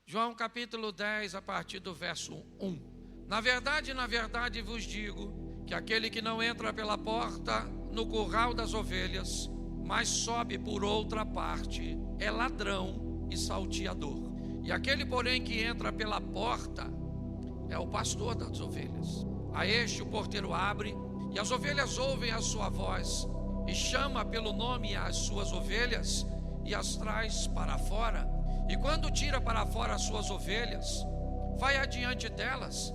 João capítulo 10, a partir do verso 1. Na verdade vos digo que aquele que não entra pela porta no curral das ovelhas, mas sobe por outra parte, é ladrão e salteador. E aquele, porém, que entra pela porta é o pastor das ovelhas. A este o porteiro abre, e as ovelhas ouvem a sua voz, e chama pelo nome as suas ovelhas, e as traz para fora. E quando tira para fora as suas ovelhas, vai adiante delas,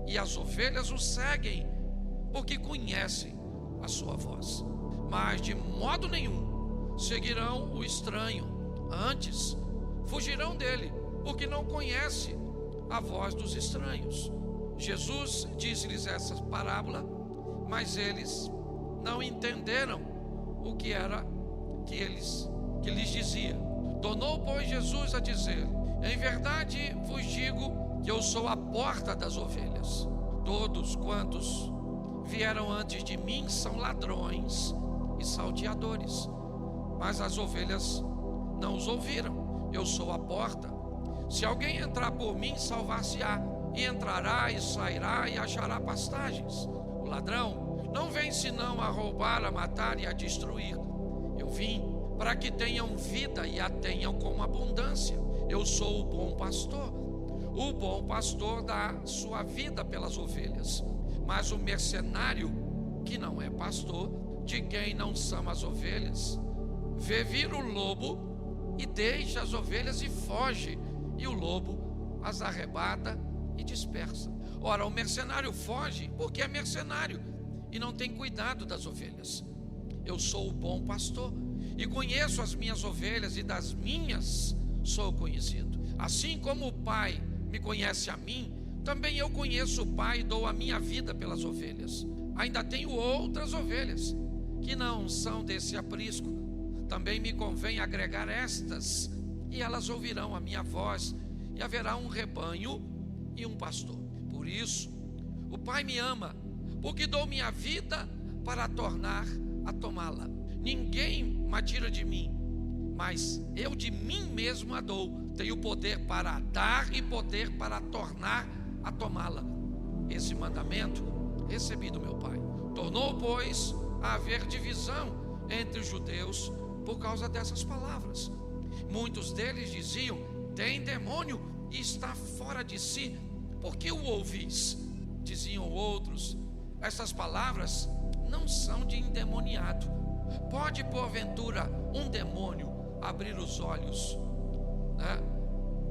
e as ovelhas o seguem, porque conhecem a sua voz. Mas de modo nenhum seguirão o estranho, antes fugirão dele, porque não conhece a voz dos estranhos. Jesus disse-lhes essa parábola, mas eles não entenderam o que era que lhes dizia. Tornou, pois, Jesus a dizer: em verdade vos digo que eu sou a porta das ovelhas. Todos quantos vieram antes de mim são ladrões e salteadores, mas as ovelhas não os ouviram. Eu sou a porta. Se alguém entrar por mim, salvar-se-á, e entrará e sairá e achará pastagens. O ladrão não vem senão a roubar, a matar e a destruir. Eu vim para que tenham vida e a tenham com abundância. Eu sou o bom pastor. O bom pastor dá sua vida pelas ovelhas. Mas o mercenário, que não é pastor, de quem não são as ovelhas, vê vir o lobo e deixa as ovelhas e foge, e o lobo as arrebata e dispersa. Ora, o mercenário foge porque é mercenário e não tem cuidado das ovelhas. Eu sou o bom pastor e conheço as minhas ovelhas, e das minhas sou conhecido. Assim como o Pai me conhece a mim, também eu conheço o Pai e dou a minha vida pelas ovelhas. Ainda tenho outras ovelhas que não são desse aprisco. Também me convém agregar estas, e elas ouvirão a minha voz, e haverá um rebanho e um pastor. Por isso o Pai me ama, porque dou minha vida para tornar a tomá-la. Ninguém a tira de mim, mas eu de mim mesmo a dou. Tenho poder para dar e poder para tornar a tomá-la. Esse mandamento recebi do meu Pai. Tornou, pois, a haver divisão entre os judeus por causa dessas palavras. Muitos deles diziam: tem demônio e está fora de si, por que o ouvis? Diziam outros: essas palavras não são de endemoniado. Pode, porventura, um demônio abrir os olhos,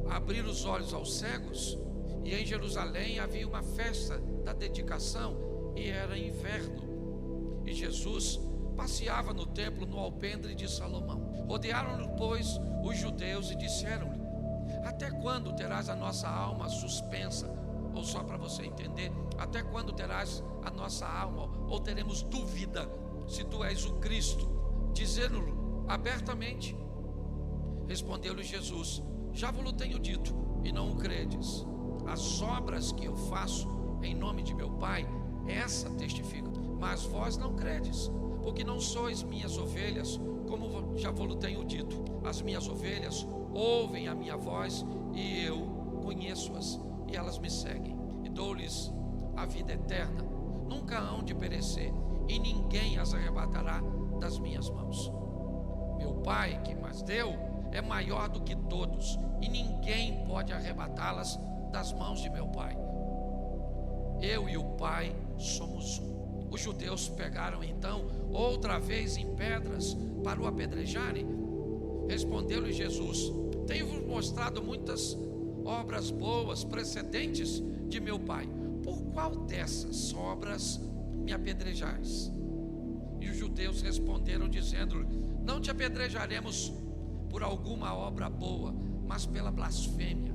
abrir os olhos aos cegos? E em Jerusalém havia uma festa da dedicação, e era inverno. E Jesus passeava no templo no alpendre de Salomão. Rodearam-lhe, pois, os judeus e disseram-lhe: até quando terás a nossa alma suspensa? Ou só para você entender, até quando terás a nossa alma, ou teremos dúvida se tu és o Cristo? Dizendo-lhe abertamente. Respondeu-lhe Jesus: já vos tenho dito, e não o credes. As obras que eu faço em nome de meu Pai, essa testificam, mas vós não credes, porque não sois minhas ovelhas, como já vos tenho dito. As minhas ovelhas ouvem a minha voz, e eu conheço-as, e elas me seguem, e dou-lhes a vida eterna. Nunca hão de perecer, e ninguém as arrebatará das minhas mãos. Meu Pai, que mas deu, é maior do que todos, e ninguém pode arrebatá-las das mãos de meu Pai. Eu e o Pai somos um. Os judeus pegaram então outra vez em pedras para o apedrejarem. Respondeu-lhe Jesus: tenho-vos mostrado muitas obras boas precedentes de meu Pai. Por qual dessas obras me apedrejais? E os judeus responderam dizendo-lhe: não te apedrejaremos por alguma obra boa, mas pela blasfêmia,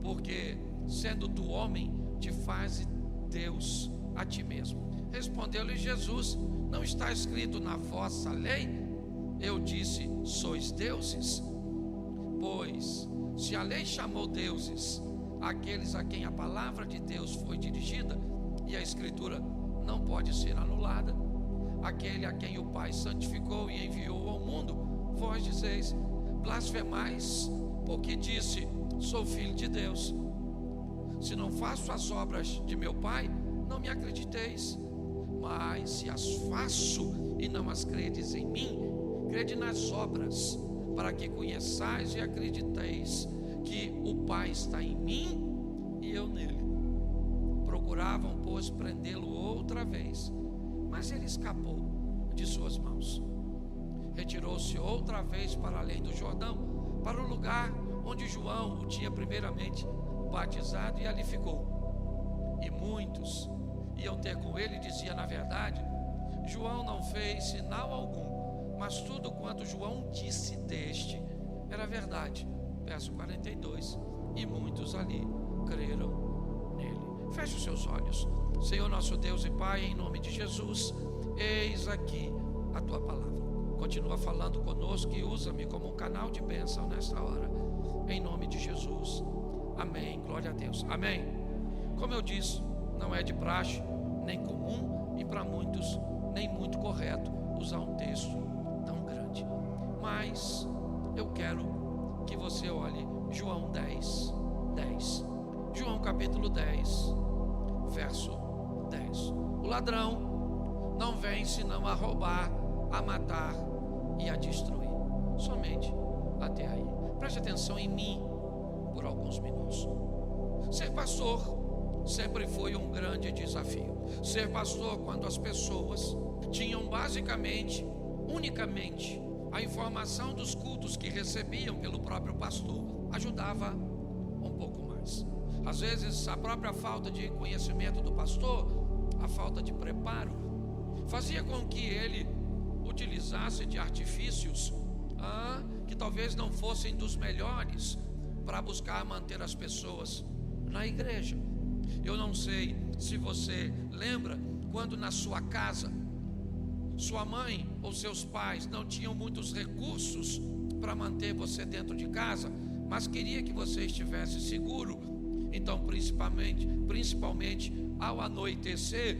porque sendo tu homem, te fazes Deus a ti mesmo. Respondeu-lhe Jesus: não está escrito na vossa lei? Eu disse: sois deuses? Pois se a lei chamou deuses aqueles a quem a palavra de Deus foi dirigida, e a escritura não pode ser anulada, aquele a quem o Pai santificou e enviou ao mundo, vós dizeis: blasfemais porque disse: sou filho de Deus. Se não faço as obras de meu Pai, não me acrediteis. Mas se as faço e não as credes em mim, crede nas obras, para que conheçais e acrediteis que o Pai está em mim e eu nele. Procuravam, pois, prendê-lo outra vez, mas ele escapou de suas mãos. Retirou-se outra vez para além do Jordão, para o lugar onde João o tinha primeiramente batizado, e ali ficou. E muitos iam ter com ele e dizia: na verdade, João não fez sinal algum, mas tudo quanto João disse deste era verdade. Verso 42. E muitos ali creram nele. Feche os seus olhos. Senhor nosso Deus e Pai, em nome de Jesus, eis aqui a tua palavra. Continua falando conosco e usa-me como um canal de bênção nesta hora, em nome de Jesus. Amém, glória a Deus, amém. Como eu disse, não é de praxe, nem comum, e para muitos nem muito correto usar um texto tão grande, mas eu quero que você olhe João 10. João capítulo 10, verso 10. O ladrão não vem senão a roubar, a matar e a destruir. Somente até aí. Preste atenção em mim por alguns minutos. Ser pastor sempre foi um grande desafio. Ser pastor quando as pessoas tinham basicamente, unicamente, a informação dos cultos que recebiam pelo próprio pastor, ajudava um pouco mais. Às vezes a própria falta de conhecimento do pastor, a falta de preparo, fazia com que ele utilizasse de artifícios que talvez não fossem dos melhores para buscar manter as pessoas na igreja. Eu não sei se você lembra quando na sua casa sua mãe ou seus pais não tinham muitos recursos para manter você dentro de casa, mas queria que você estivesse seguro. Então, principalmente ao anoitecer,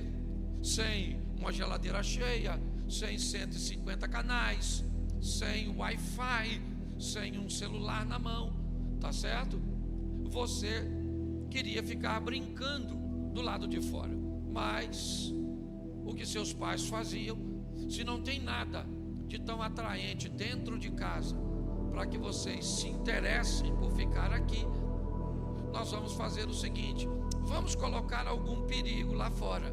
sem uma geladeira cheia, sem 150 canais, sem Wi-Fi, sem um celular na mão, tá certo? Você queria ficar brincando do lado de fora, mas o que seus pais faziam, se não tem nada de tão atraente dentro de casa para que vocês se interessem por ficar aqui, nós vamos fazer o seguinte: vamos colocar algum perigo lá fora.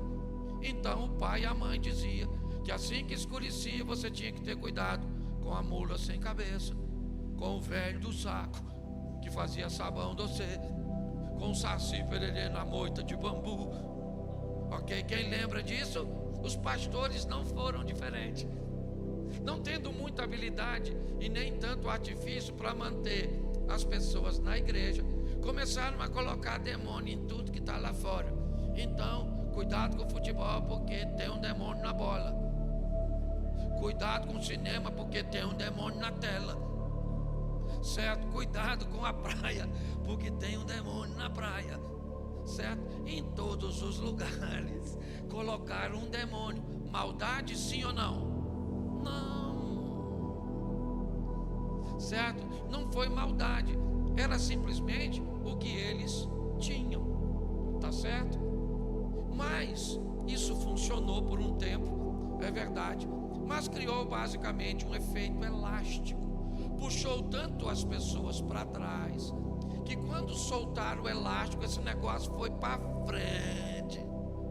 Então o pai e a mãe diziam que assim que escurecia você tinha que ter cuidado com a mula sem cabeça, com o velho do saco que fazia sabão doce, com o saci pererê na moita de bambu. Ok? Quem lembra disso? Os pastores não foram diferentes. Não tendo muita habilidade e nem tanto artifício para manter as pessoas na igreja, começaram a colocar demônio em tudo que está lá fora. Então, cuidado com o futebol, porque tem um demônio na bola. Cuidado com o cinema, porque tem um demônio na tela. Certo? Cuidado com a praia, porque tem um demônio na praia. Certo? Em todos os lugares colocaram um demônio. Maldade, sim ou não? Não. Certo? Não foi maldade, era simplesmente o que eles tinham. Tá certo? Mas isso funcionou por um tempo, é verdade, mas criou basicamente um efeito elástico. Puxou tanto as pessoas para trás, que quando soltaram o elástico, esse negócio foi para frente.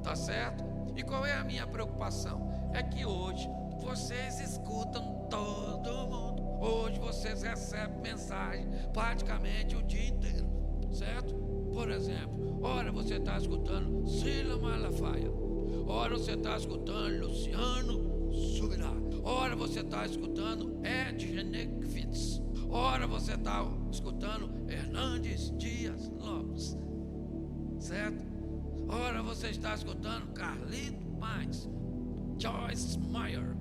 Tá certo? E qual é a minha preocupação? É que hoje vocês escutam todo mundo. Hoje vocês recebem mensagem praticamente o dia inteiro. Certo? Por exemplo, ora você está escutando Cila Malafaia, ora você está escutando Luciano Subirá, ora você está escutando Ed Renequitz, ora você está escutando Hernandes Dias Lopes, certo? Ora você está escutando Carlito Paz, Joyce Meyer,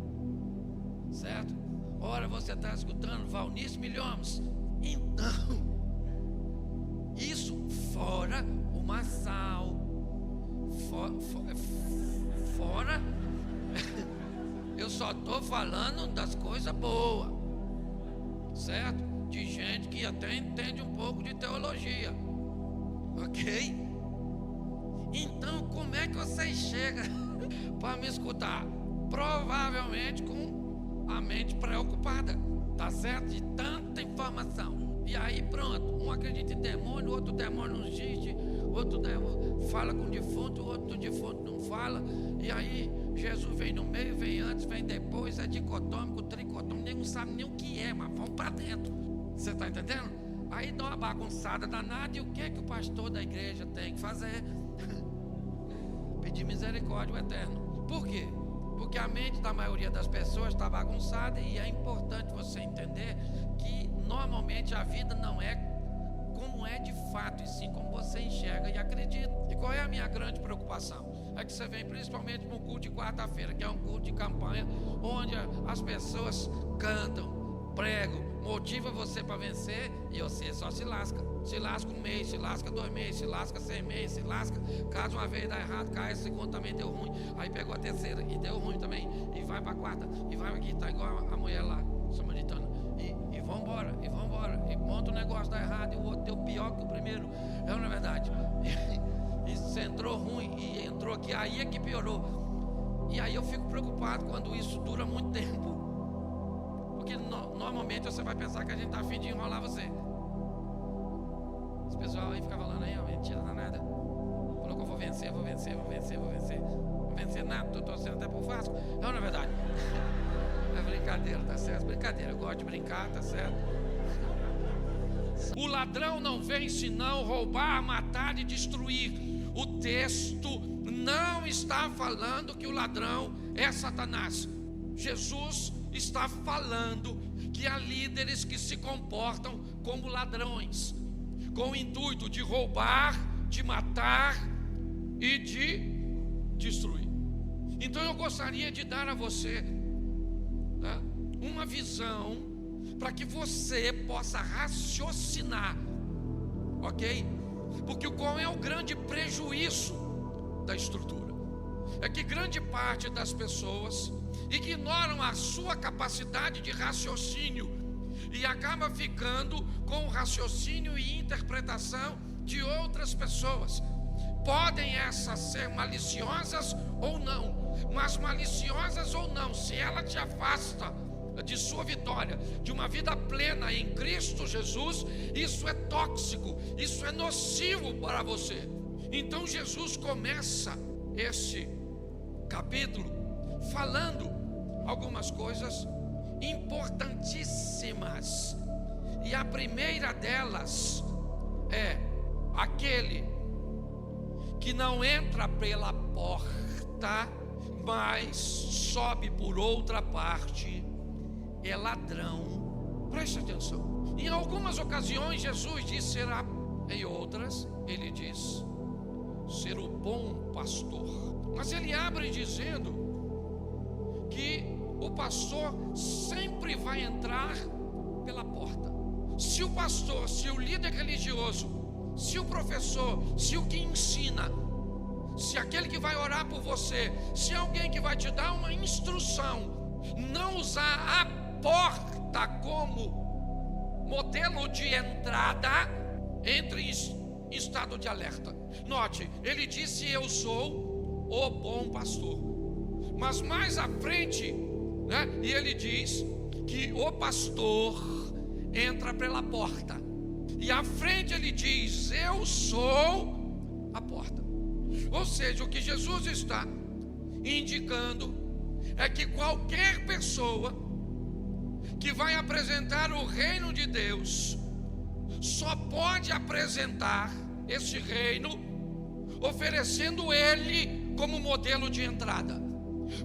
certo? Ora você está escutando Valnice Milhomes. Então, isso fora o Massal, fora eu só estou falando das coisas boas, certo? de gente que até entende um pouco de teologia, ok? Então, como é que você chega para me escutar? Provavelmente com a mente preocupada, tá certo? De tanta informação. E aí pronto, um acredita em demônio, outro demônio não existe, outro demônio fala com o defunto, outro defunto não fala. E aí Jesus vem no meio, vem antes, vem depois, é dicotômico, tricotômico, nem não sabe nem o que é, mas vamos para dentro. Você está entendendo? Aí dá uma bagunçada danada. E o que o pastor da igreja tem que fazer? Pedir misericórdia ao Eterno. Por quê? Porque a mente da maioria das pessoas está bagunçada. E é importante você entender que normalmente a vida não é como é de fato, e sim como você enxerga e acredita. E qual é a minha grande preocupação? É que você vem principalmente para um culto de quarta-feira, que é um culto de campanha, onde as pessoas cantam, pregam, motiva você para vencer, e você só se lasca. Se lasca um mês, se lasca 2 meses, se lasca 6 meses, se lasca. Caso uma vez dá errado, cai, a segunda também deu ruim. Aí pegou a terceira e deu ruim também. E vai para a quarta, e vai aqui, tá igual a mulher lá, samaritana. E vambora, e monta o negócio, dá errado, e o outro deu pior que o primeiro. É na verdade. E você entrou ruim, e entrou aqui, aí é que piorou. E aí eu fico preocupado quando isso dura muito tempo. Porque normalmente você vai pensar que a gente está a fim de enrolar você. Esse pessoal aí fica falando aí, ó, mentira danada. Falou que eu vou vencer. Vou vencer nada, estou torcendo até pro Vasco. Não, na verdade. É brincadeira, tá certo? Brincadeira, eu gosto de brincar, tá certo? O ladrão não vem senão roubar, matar e destruir. O texto não está falando que o ladrão é Satanás. Jesus está falando que há líderes que se comportam como ladrões, com o intuito de roubar, de matar e de destruir. Então eu gostaria de dar a você, tá, uma visão para que você possa raciocinar, ok? Porque qual é o grande prejuízo da estrutura? É que grande parte das pessoas ignoram a sua capacidade de raciocínio e acaba ficando com o raciocínio e interpretação de outras pessoas. Podem essas ser maliciosas ou não, mas maliciosas ou não, se ela te afasta de sua vitória, de uma vida plena em Cristo Jesus, isso é tóxico, isso é nocivo para você. Então Jesus começa esse capítulo falando algumas coisas importantíssimas, e a primeira delas é: aquele que não entra pela porta, mas sobe por outra parte, é ladrão. Preste atenção. Em algumas ocasiões Jesus diz será, em outras ele diz ser o bom pastor. Mas ele abre dizendo que o pastor sempre vai entrar pela porta. Se o pastor, se o líder religioso, se o professor, se o que ensina, se aquele que vai orar por você, se alguém que vai te dar uma instrução, não usar a porta como modelo de entrada, entre em estado de alerta. Note, ele disse: eu sou o bom pastor. Mas mais à frente, né, e ele diz que o pastor entra pela porta. E à frente ele diz: eu sou a porta. Ou seja, o que Jesus está indicando é que qualquer pessoa que vai apresentar o reino de Deus só pode apresentar esse reino oferecendo ele como modelo de entrada.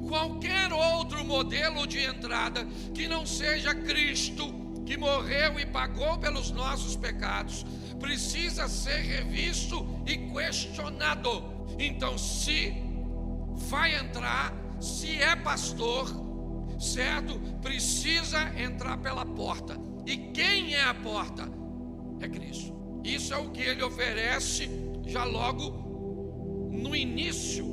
Qualquer outro modelo de entrada que não seja Cristo, que morreu e pagou pelos nossos pecados, precisa ser revisto e questionado. Então, se vai entrar, se é pastor, certo? Precisa entrar pela porta. E quem é a porta? É Cristo. Isso é o que ele oferece já logo no início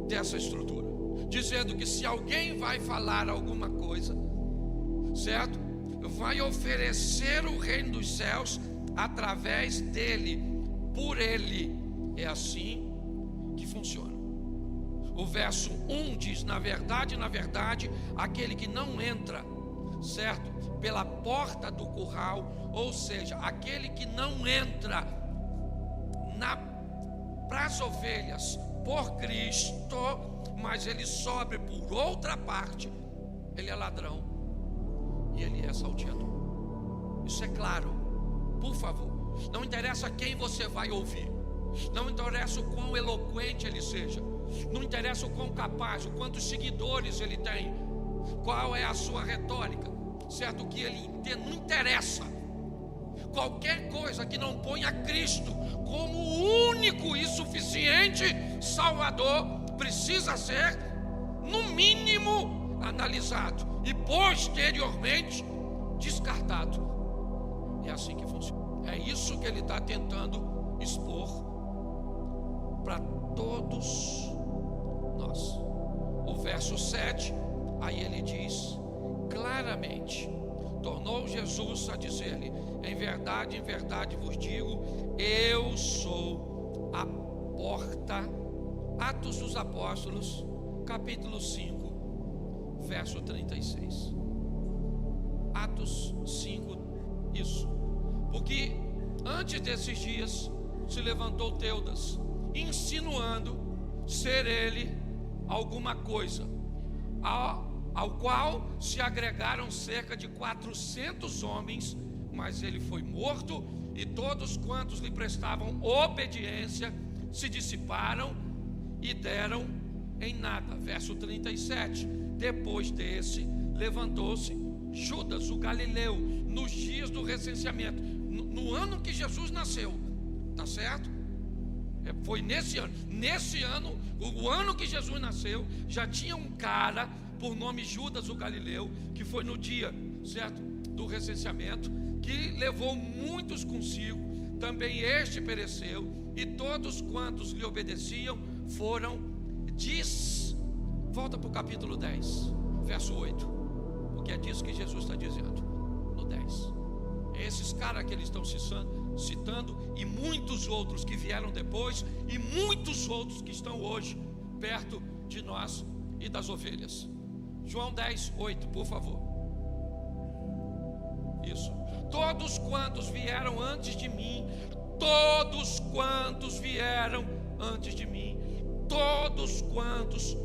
dessa estrutura, dizendo que se alguém vai falar alguma coisa, certo? vai oferecer o reino dos céus através dele, por ele. É assim que funciona. O verso 1 diz: na verdade, aquele que não entra, certo, pela porta do curral, ou seja, aquele que não entra para as ovelhas por Cristo, mas ele sobe por outra parte, ele é ladrão e ele é salteador. Isso é claro. Por favor, não interessa quem você vai ouvir, não interessa o quão eloquente ele seja, não interessa o quão capaz, o quantos seguidores ele tem, qual é a sua retórica, certo? O que ele entende, não interessa. Qualquer coisa que não ponha Cristo como o único e suficiente Salvador precisa ser, no mínimo, analisado e posteriormente descartado. É assim que funciona. É isso que ele está tentando expor para todos nós. O verso 7, aí ele diz claramente, tornou Jesus a dizer-lhe: em verdade vos digo, eu sou a porta. Atos dos Apóstolos, capítulo 5, verso 36. Atos 5, isso. Porque antes desses dias se levantou Teudas, insinuando ser ele alguma coisa, ao qual se agregaram cerca de 400 homens, mas ele foi morto, e todos quantos lhe prestavam obediência se dissiparam e deram em nada. Verso 37. Depois desse, levantou-se Judas o Galileu, nos dias do recenseamento, no ano que Jesus nasceu, tá certo? Foi nesse ano, o ano que Jesus nasceu, já tinha um cara por nome Judas o Galileu, que foi no dia, certo, do recenseamento, que levou muitos consigo. Também este pereceu, e todos quantos lhe obedeciam foram volta para o capítulo 10, verso 8, porque é disso que Jesus está dizendo no 10. Esses caras que eles estão citando, e muitos outros que vieram depois, e muitos outros que estão hoje perto de nós e das ovelhas. João 10, 8, por favor. Isso. Todos quantos vieram antes de mim, todos quantos vieram antes de mim, todos quantos,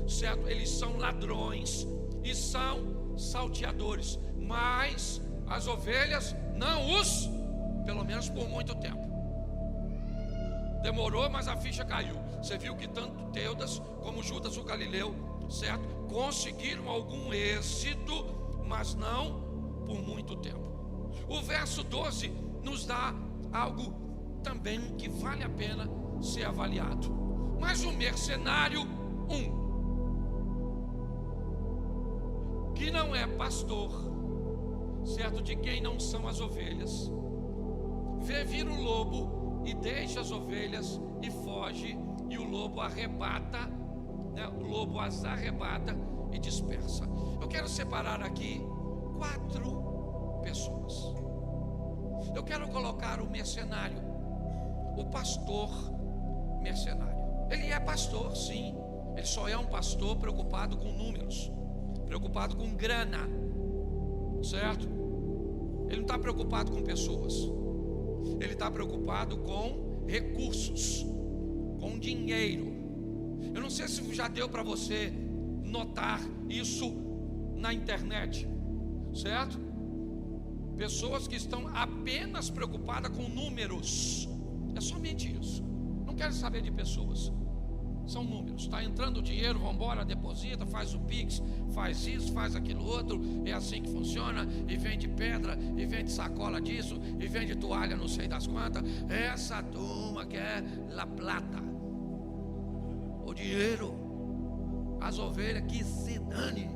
certo? Eles são ladrões e são salteadores, mas as ovelhas não os, pelo menos por muito tempo. Demorou, mas a ficha caiu. Você viu que tanto Teudas como Judas o Galileu, certo, conseguiram algum êxito, mas não por muito tempo. O verso 12 nos dá algo também que vale a pena ser avaliado. Mas o mercenário que não é pastor, certo, de quem não são as ovelhas, vê vir o lobo e deixa as ovelhas e foge, e o lobo arrebata, né? O lobo as arrebata e dispersa. Eu quero separar aqui 4 pessoas. Eu quero colocar o mercenário, o pastor mercenário. Ele é pastor, sim. Ele só é um pastor preocupado com números, preocupado com grana, certo? Ele não está preocupado com pessoas. Ele está preocupado com recursos, com dinheiro. Eu não sei se já deu para você notar isso na internet, certo? Pessoas que estão apenas preocupadas com números. É somente isso. Não quero saber de pessoas. São números. Está entrando dinheiro, vamos embora, deposita, faz o Pix, faz isso, faz aquilo outro. É assim que funciona. E vende pedra, e vende sacola disso, e vende toalha, não sei das quantas. Essa turma quer la plata, o dinheiro. As ovelhas que se dane.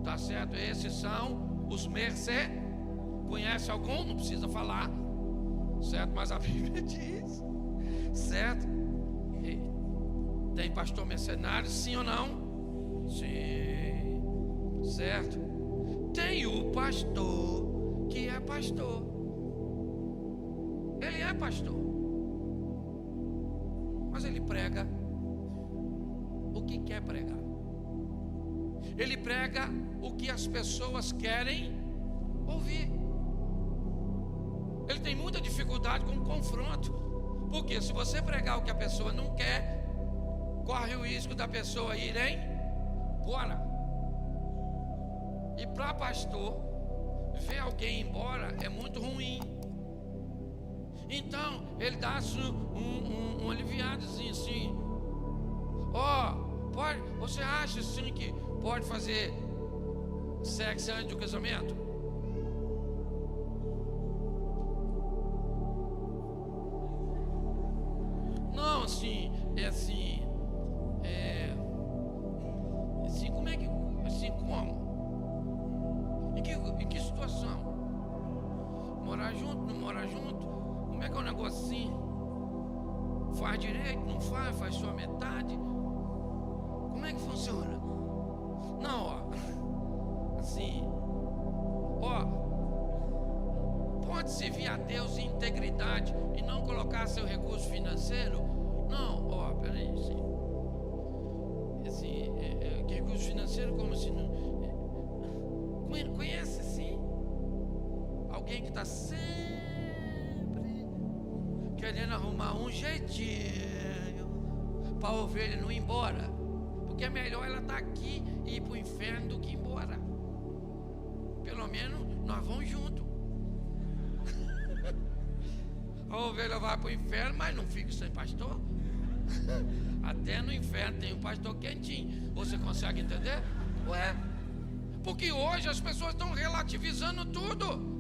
Tá certo? Esses são os mercenários. Conhece algum? Não precisa falar, certo? Mas a Bíblia diz, certo? Tem pastor mercenário, sim ou não? Sim, certo? Tem o pastor que é pastor. Ele é pastor, mas ele prega o que quer pregar. Ele prega o que as pessoas querem ouvir. Ele tem muita dificuldade com o confronto, porque se você pregar o que a pessoa não quer, corre o risco da pessoa ir embora. E para pastor, ver alguém ir embora é muito ruim. Então ele dá um aliviadozinho assim. Pode, você acha assim que pode fazer sexo antes do casamento? Não, assim, como é que, assim, como? Em que situação? Morar junto, não morar junto? Como é que é um negócio assim? Faz direito, não faz, faz só metade? Como é que funciona? Não, assim, pode servir a Deus em integridade e não colocar seu recurso financeiro? Não, peraí, assim, que recurso financeiro, como assim? Conhece assim? Alguém que está sempre querendo arrumar um jeitinho para a ovelha não ir embora, porque é melhor ela estar aqui e ir para o inferno do que ir embora. Pelo menos nós vamos junto. A ovelha vai para o inferno, mas não fica sem pastor. Até no inferno tem um pastor quentinho. Você consegue entender? Porque hoje as pessoas estão relativizando tudo.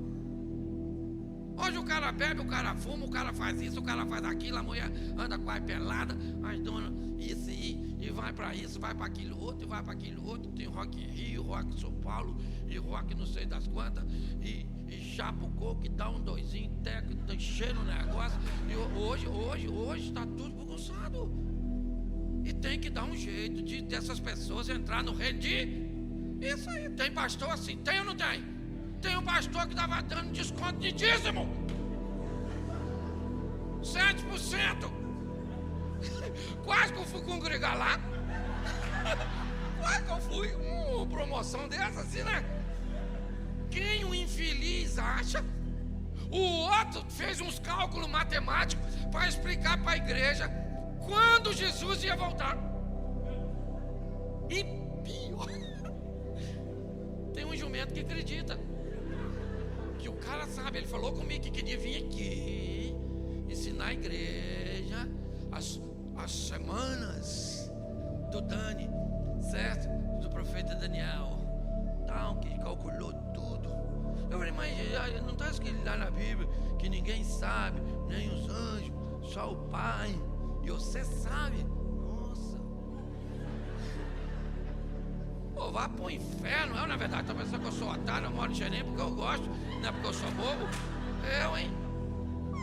Hoje o cara bebe, o cara fuma, o cara faz isso, o cara faz aquilo, a mulher anda quase pelada, as donas isso e vai para isso, vai para aquilo outro, e vai para aquilo outro. Tem Rock in Rio, Rock em São Paulo, e Rock não sei das quantas, e chapa o coco, e dá um doisinho, teco, tá enchendo o negócio. E hoje está tudo bagunçado. E tem que dar um jeito dessas pessoas entrar no reino de... Isso aí, tem pastor assim, tem ou não tem? Tem um pastor que estava dando desconto de dízimo 7%. Quase que eu fui congregar lá. Quase que eu fui. Uma promoção dessa assim, né? Quem o infeliz acha? O outro fez uns cálculos matemáticos para explicar para a igreja quando Jesus ia voltar. E pior, tem um jumento que acredita que o cara sabe. Ele falou comigo que queria vir aqui ensinar a igreja as semanas do Dani, certo? Do profeta Daniel. Então, que calculou tudo. Eu falei, mas não está escrito lá na Bíblia que ninguém sabe, nem os anjos, só o Pai. E você sabe. Nossa. Vá pro inferno. Eu, na verdade, tá pensando que eu sou otário, eu moro em Xerém porque eu gosto, não é porque eu sou bobo.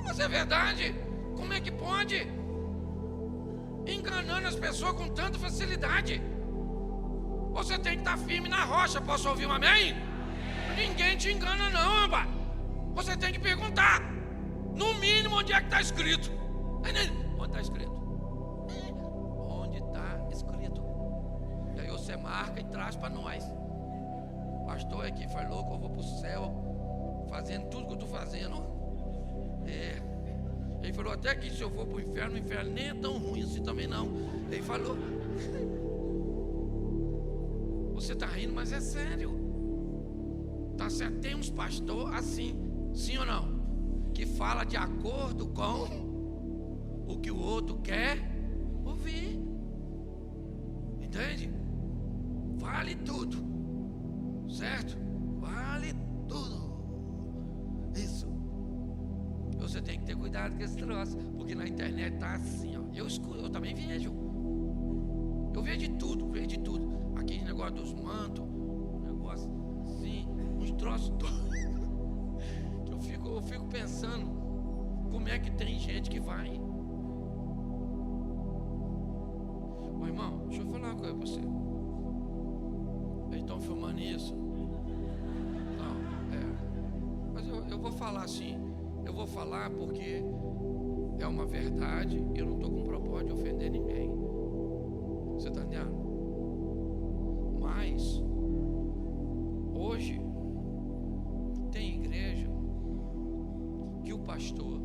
Mas é verdade. Como é que pode? Enganando as pessoas com tanta facilidade. Você tem que estar firme na rocha. Posso ouvir um amém? Ninguém te engana não, rapaz. Você tem que perguntar, no mínimo, onde é que está escrito. Onde está escrito? Onde está escrito. E aí você marca e traz para nós. Pastor aqui falou que eu vou para o céu fazendo tudo que eu estou fazendo. Ele falou até que se eu for para o inferno nem é tão ruim assim também não. Ele falou. Você está rindo, mas é sério. Tá certo? Tem uns pastores assim, sim ou não? Que fala de acordo com o que o outro quer ouvir. Entende? Vale tudo. Certo? Vale tudo. Isso. Você tem que ter cuidado com esse troço, porque na internet tá assim, ó. Eu também vejo. Eu vejo de tudo, Aquele negócio dos mantos, negócio assim, uns troços todos. Eu fico pensando como é que tem gente que vai. Ô irmão, deixa eu falar uma coisa pra você. Eles estão filmando isso. vou falar assim, eu vou falar porque é uma verdade e eu não estou com o propósito de ofender ninguém. Você está entendendo? Mas hoje tem igreja que o pastor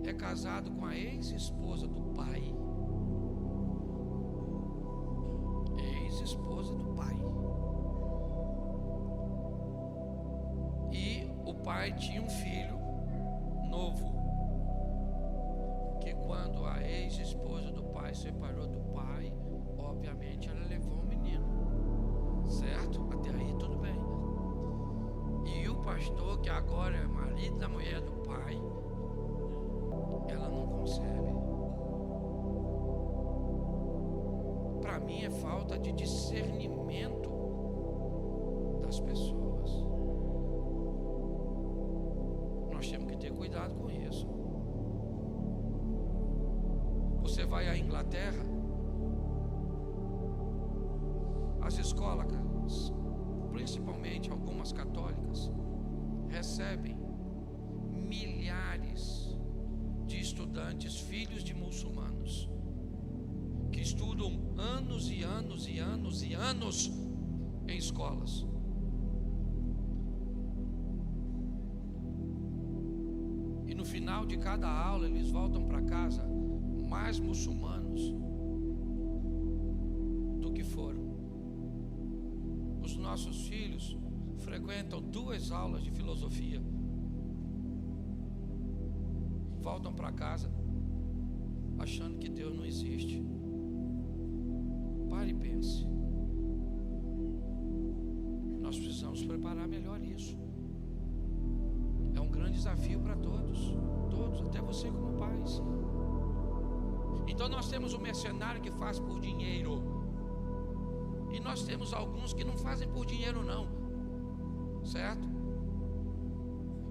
é casado com a ex-esposa do pai. Ex-esposa do pai. E o pai tinha um filho novo, que quando a ex-esposa do pai separou do pai, obviamente ela levou o menino, certo? Até aí tudo bem. E o pastor, que agora é marido da mulher do pai, ela não concebe. Para mim é falta de discernimento das pessoas. Nós temos que ter cuidado com isso. Você vai à Inglaterra, as escolas, principalmente algumas católicas, recebem milhares de estudantes, filhos de muçulmanos, que estudam anos e anos e anos e anos em escolas. E no final de cada aula eles voltam para casa mais muçulmanos do que foram. Os nossos filhos frequentam 2 aulas de filosofia, voltam para casa achando que Deus não existe. Pare e pense. Nós precisamos preparar melhor isso. É um grande desafio para todos, até você como pais. Então nós temos o mercenário que faz por dinheiro, e nós temos alguns que não fazem por dinheiro não, certo?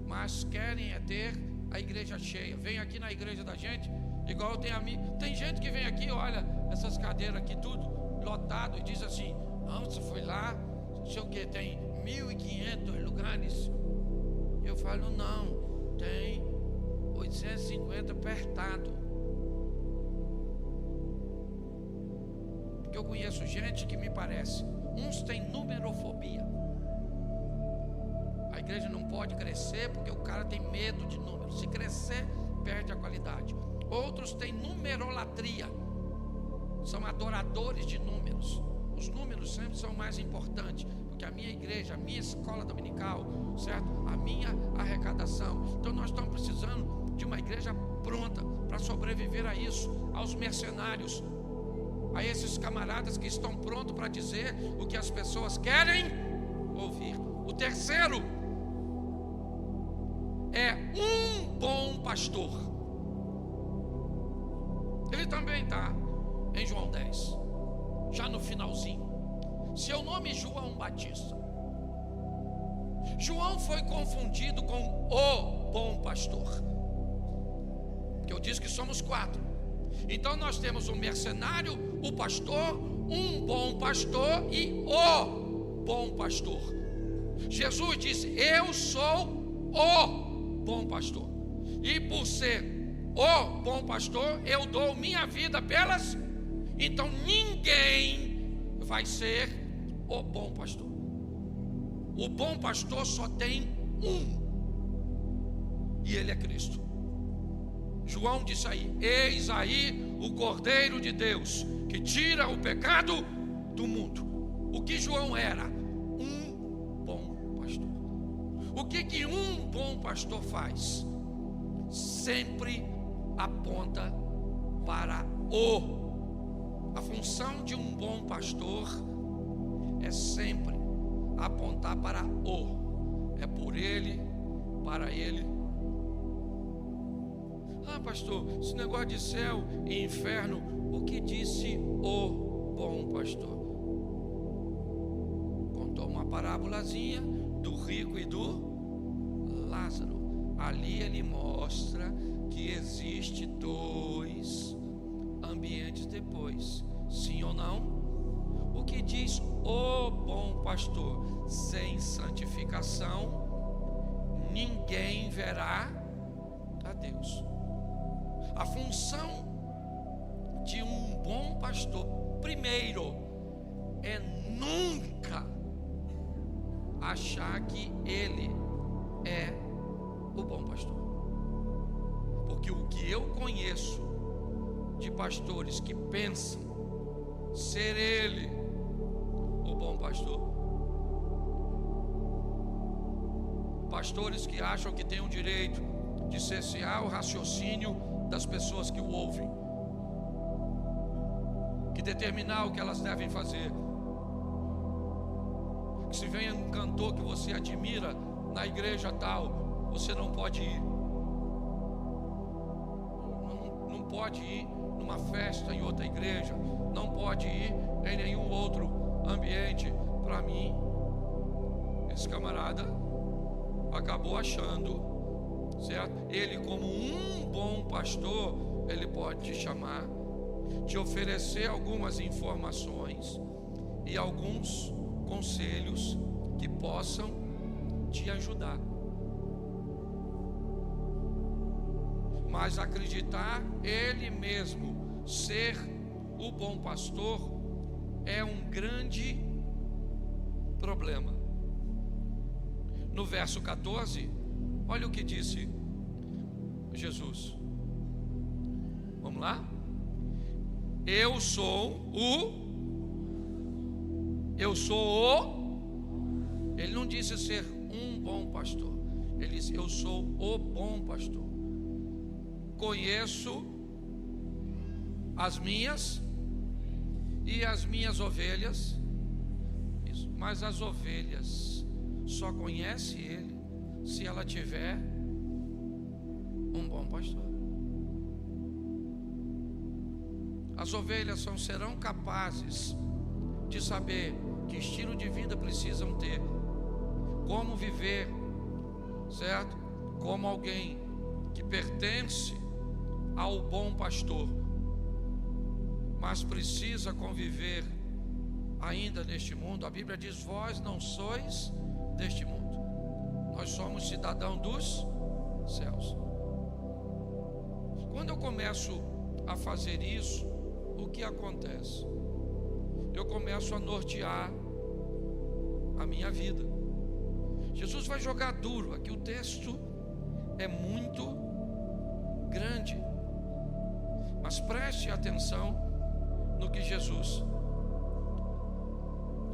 Mas querem é ter a igreja cheia. Vem aqui na igreja da gente, igual tem gente que vem aqui, olha essas cadeiras aqui tudo lotado e diz assim: não, você foi lá, não sei o que, tem 1.500 lugares. Eu falo: não, tem 850 apertado. Porque eu conheço gente que me parece, uns têm numerofobia. A igreja não pode crescer porque o cara tem medo de números. Se crescer, perde a qualidade. Outros têm numerolatria, são adoradores de números. Os números sempre são mais importantes, porque a minha igreja, a minha escola dominical, certo? A minha arrecadação. Então nós estamos precisando de uma igreja pronta para sobreviver a isso, aos mercenários, a esses camaradas que estão prontos para dizer o que as pessoas querem ouvir. O terceiro é um bom pastor. Ele também está em João 10, já no finalzinho. Seu nome é João Batista. João foi confundido com o bom pastor, porque eu disse que somos 4. Então nós temos um mercenário, o pastor, um bom pastor e o bom pastor. Jesus disse: eu sou o bom pastor, e por ser o bom pastor, eu dou minha vida pelas. Então ninguém vai ser o bom pastor. O bom pastor só tem um, e ele é Cristo. João disse aí: eis aí o Cordeiro de Deus que tira o pecado do mundo. O que João era? Um bom pastor. O que um bom pastor faz? Sempre aponta para o. A função de um bom pastor é sempre apontar para o. É por ele, para ele. Ah, pastor, esse negócio de céu e inferno, o que disse o bom pastor? Contou uma parábolazinha do rico e do Lázaro. Ali ele mostra que existe 2 ambientes depois, sim ou não? O que diz o bom pastor? Sem santificação ninguém verá a Deus. A função de um bom pastor, primeiro, é nunca achar que ele é o bom pastor. Porque o que eu conheço de pastores que pensam ser ele o bom pastor, pastores que acham que têm o direito de cercear o raciocínio das pessoas que o ouvem, que determinar o que elas devem fazer. Que se vem um cantor que você admira na igreja tal, você não pode ir. Não pode ir numa festa em outra igreja, não pode ir em nenhum outro ambiente. Para mim, esse camarada acabou achando, certo? Ele, como um bom pastor, ele pode te chamar, te oferecer algumas informações e alguns conselhos que possam te ajudar. Mas acreditar ele mesmo ser o bom pastor é um grande problema. No verso 14, olha o que disse Jesus. Vamos lá? Eu sou o. Ele não disse ser um bom pastor. Ele disse: eu sou o bom pastor. Conheço as minhas e as minhas ovelhas. Isso. Mas as ovelhas só conhece ele se ela tiver um bom pastor. As ovelhas serão capazes de saber que estilo de vida precisam ter, como viver, certo? Como alguém que pertence ao bom pastor, mas precisa conviver ainda neste mundo. A Bíblia diz: vós não sois deste mundo, nós somos cidadãos dos céus. Quando eu começo a fazer isso, o que acontece? Eu começo a nortear a minha vida. Jesus vai jogar duro. Aqui o texto é muito grande, mas preste atenção no que Jesus,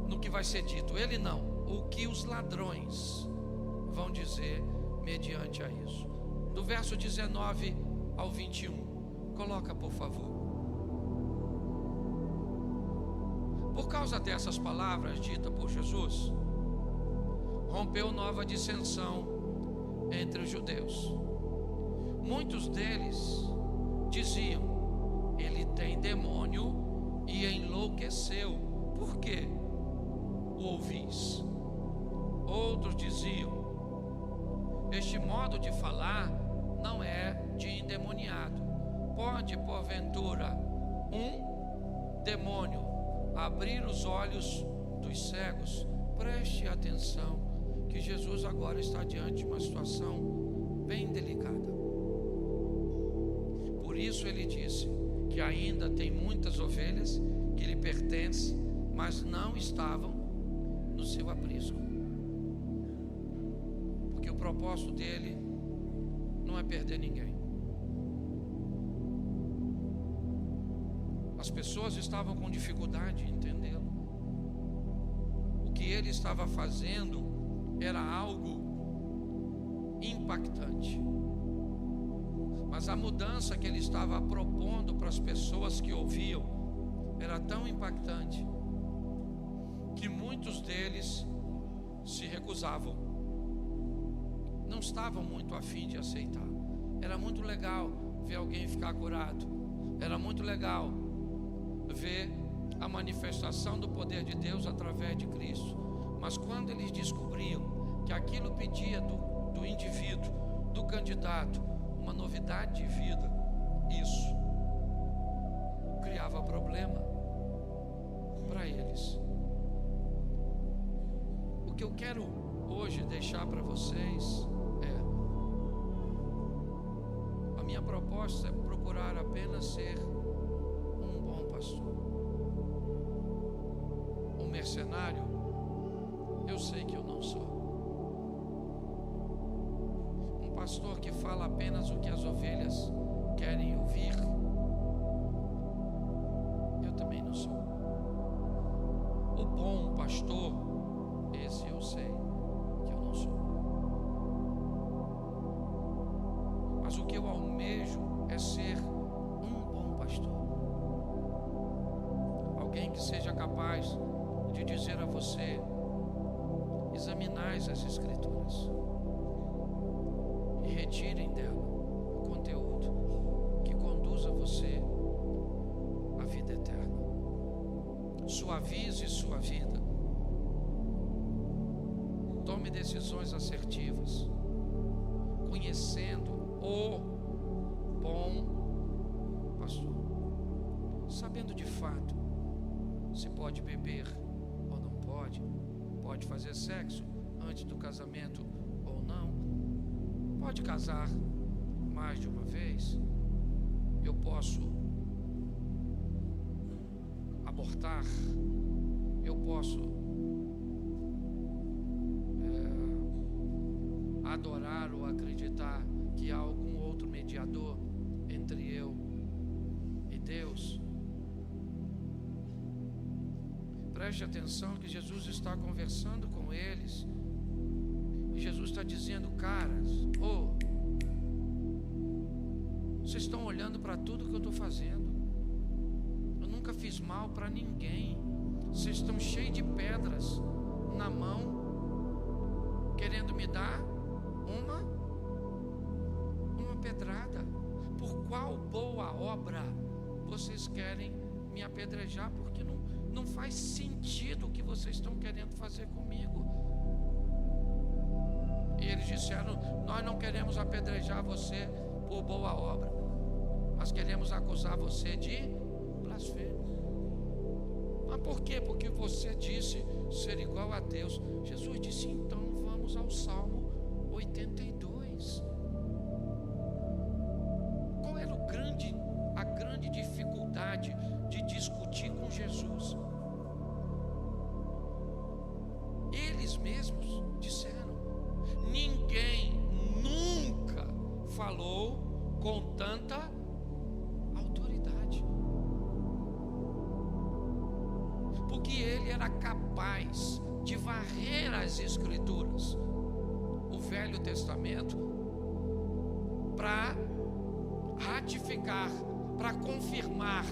no que vai ser dito. Ele não, o que os ladrões vão dizer mediante a isso. Do verso 19 ao 21, coloca por favor. Por causa dessas palavras ditas por Jesus, rompeu nova dissensão entre os judeus. Muitos deles diziam: ele tem demônio e enlouqueceu. Por que o ouvis? Outros diziam: este modo de falar não é de endemoniado. Pode, porventura, um demônio abrir os olhos dos cegos? Preste atenção que Jesus agora está diante de uma situação bem delicada. Por isso ele disse que ainda tem muitas ovelhas que lhe pertencem, mas não estavam no seu aprisco. Porque o propósito dele não é perder ninguém. As pessoas estavam com dificuldade de entendê-lo. O que ele estava fazendo era algo impactante, mas a mudança que ele estava propondo para as pessoas que ouviam era tão impactante que muitos deles se recusavam, não estavam muito a fim de aceitar. Era muito legal ver alguém ficar curado, era muito legal ver a manifestação do poder de Deus através de Cristo. Mas quando eles descobriam que aquilo pedia do indivíduo, do candidato, uma novidade de vida, isso criava problema para eles. O que eu quero hoje deixar para vocês é: minha proposta é procurar apenas ser um bom pastor. Um mercenário, eu sei que eu não sou. Um pastor que fala apenas o que as ovelhas querem ouvir, eu também não sou. O bom pastor, esse eu sei que eu não sou. Mas o que eu almejo é ser um bom pastor. Alguém que seja capaz de dizer a você: examinais as Escrituras e retirem dela o conteúdo que conduza você à vida eterna. Suavize sua vida. Tome decisões assertivas, conhecendo o bom pastor, sabendo de fato se pode beber ou não pode, pode fazer sexo antes do casamento ou não, pode casar mais de uma vez, eu posso abortar, eu posso adorar ou acreditar que há algum outro mediador entre eu e Deus. Preste atenção que Jesus está conversando com eles e Jesus está dizendo: caras, vocês estão olhando para tudo que eu estou fazendo. Eu nunca fiz mal para ninguém. Vocês estão cheios de pedras na mão, querendo me dar uma pedrada. Por qual boa obra vocês querem me apedrejar? Porque não faz sentido o que vocês estão querendo fazer comigo. E eles disseram: nós não queremos apedrejar você por boa obra, mas queremos acusar você de blasfêmia. Mas por quê? Porque você disse ser igual a Deus. Jesus disse: então vamos ao Salmo 82. Qual era a grande dificuldade de discutir com Jesus? Eles mesmos disseram: ninguém nunca falou com tanta autoridade. Porque ele era capaz de varrer as Escrituras, o Velho Testamento, para ratificar, para confirmar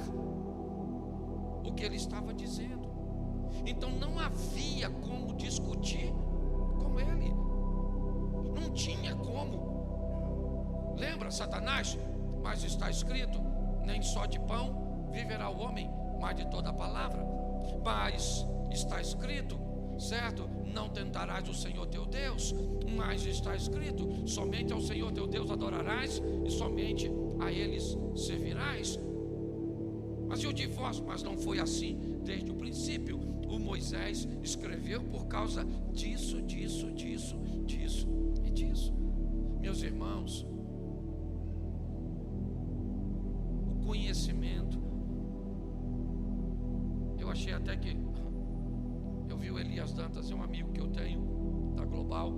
o que ele estava dizendo. Então não havia como discutir com ele, não tinha como. Lembra Satanás? Mas está escrito: nem só de pão viverá o homem, mas de toda a palavra. Mas está escrito, certo? Não tentarás o Senhor teu Deus. Mas está escrito: somente ao Senhor teu Deus adorarás e somente a eles servirás. Mas e o divórcio? Mas não foi assim desde o princípio. O Moisés escreveu por causa disso e disso. Meus irmãos, o conhecimento, eu achei até que eu vi o Elias Dantas, é um amigo que eu tenho da Global,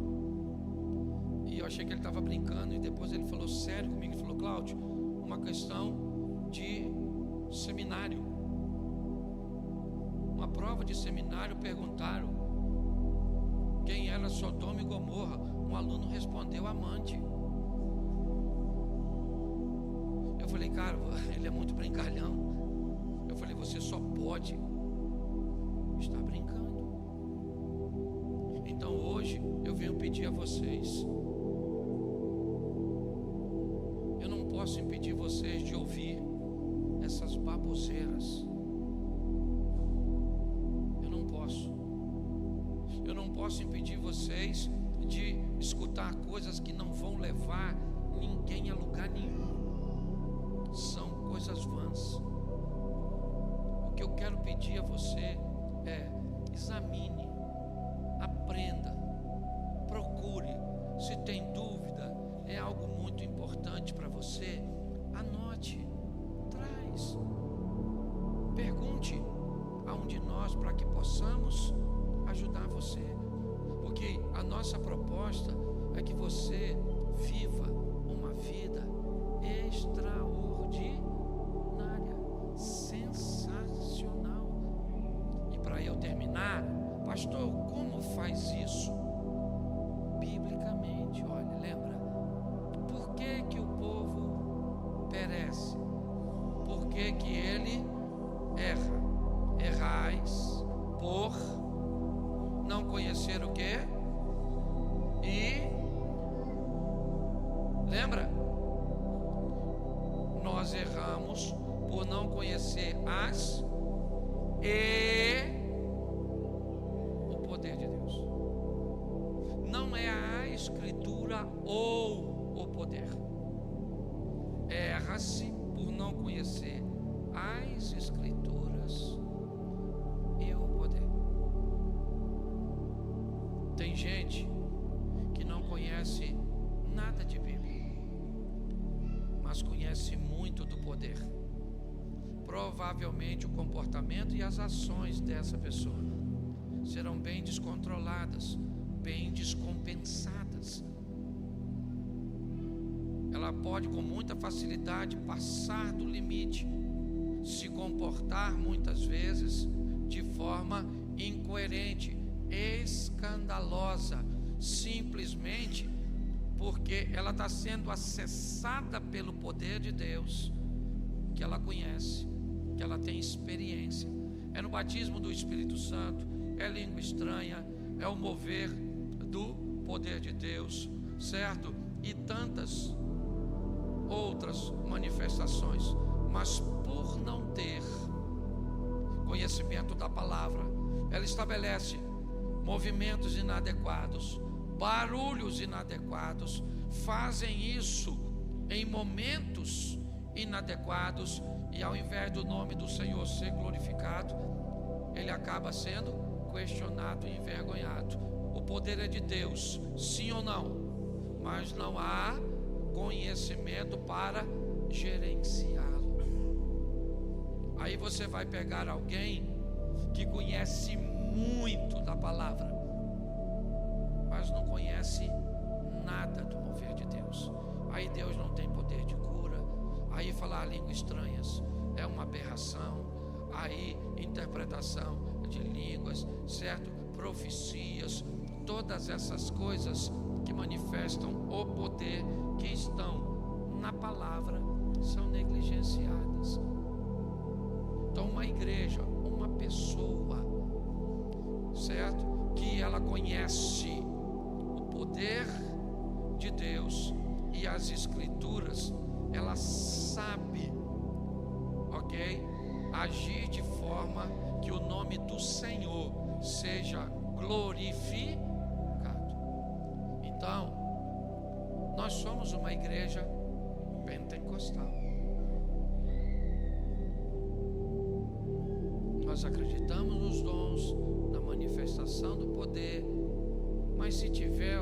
e eu achei que ele estava brincando, e depois ele falou sério comigo. Ele falou: Cláudio, uma questão de seminário, uma prova de seminário, perguntaram quem era Sodoma e Gomorra. Um aluno respondeu: amante. Eu falei: cara, ele é muito brincalhão. Eu falei: você só pode estar brincando. Então hoje eu venho pedir a vocês, eu não posso impedir vocês de ouvir essas baboseiras. Eu não posso impedir vocês de escutar coisas que não vão levar ninguém a lugar nenhum. São coisas vãs. O que eu quero pedir a você é: examine, aprenda, procure. Se tem dúvida, é algo muito importante. importante para você, anote, traz, pergunte a um de nós para que possamos ajudar você, porque a nossa proposta é que você viva uma vida extraordinária, sensacional. E para eu terminar, pastor, como faz isso? Biblicamente, olha, lembra? Por que que o povo perece? Por que que ele erra? Errais por não conhecer o quê? E lembra? Nós erramos por não conhecer as e o poder de Deus. Não é a escritura ou o poder. Erra-se por não conhecer as escrituras e o poder. Tem gente que não conhece nada de Bíblia, mas conhece muito do poder. Provavelmente o comportamento e as ações dessa pessoa serão bem descontroladas, bem descompensadas. Ela pode com muita facilidade passar do limite, se comportar muitas vezes de forma incoerente, escandalosa, simplesmente porque ela está sendo acessada pelo poder de Deus, que ela conhece, que ela tem experiência. É no batismo do Espírito Santo, é língua estranha, é o mover do poder de Deus, certo? E tantas outras manifestações. Mas por não ter conhecimento da palavra, ela estabelece movimentos inadequados, barulhos inadequados, fazem isso em momentos inadequados, e ao invés do nome do Senhor ser glorificado, ele acaba sendo questionado e envergonhado. O poder é de Deus, sim ou não? Mas não há conhecimento para gerenciá-lo. Aí você vai pegar alguém que conhece muito da palavra, mas não conhece nada do mover de Deus. Aí Deus não tem poder de cura. Aí falar línguas estranhas é uma aberração. Aí interpretação de línguas, certo? Profecias, todas essas coisas que manifestam o poder que estão na palavra são negligenciadas. Então uma igreja, uma pessoa, certo? Que ela conhece o poder de Deus e as escrituras, ela sabe, ok? Agir de forma que o nome do Senhor seja glorificado. Então, nós somos uma igreja pentecostal. Nós acreditamos nos dons, na manifestação do poder, mas se tiver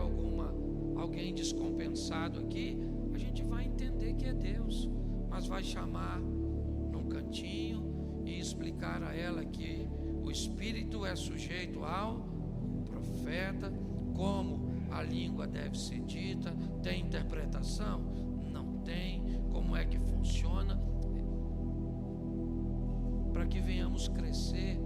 alguém descompensado aqui, a gente vai entender que é Deus, mas vai chamar num cantinho e explicar a ela que o Espírito é sujeito ao profeta, como a língua deve ser dita, tem interpretação? Não tem. Como é que funciona? Para que venhamos crescer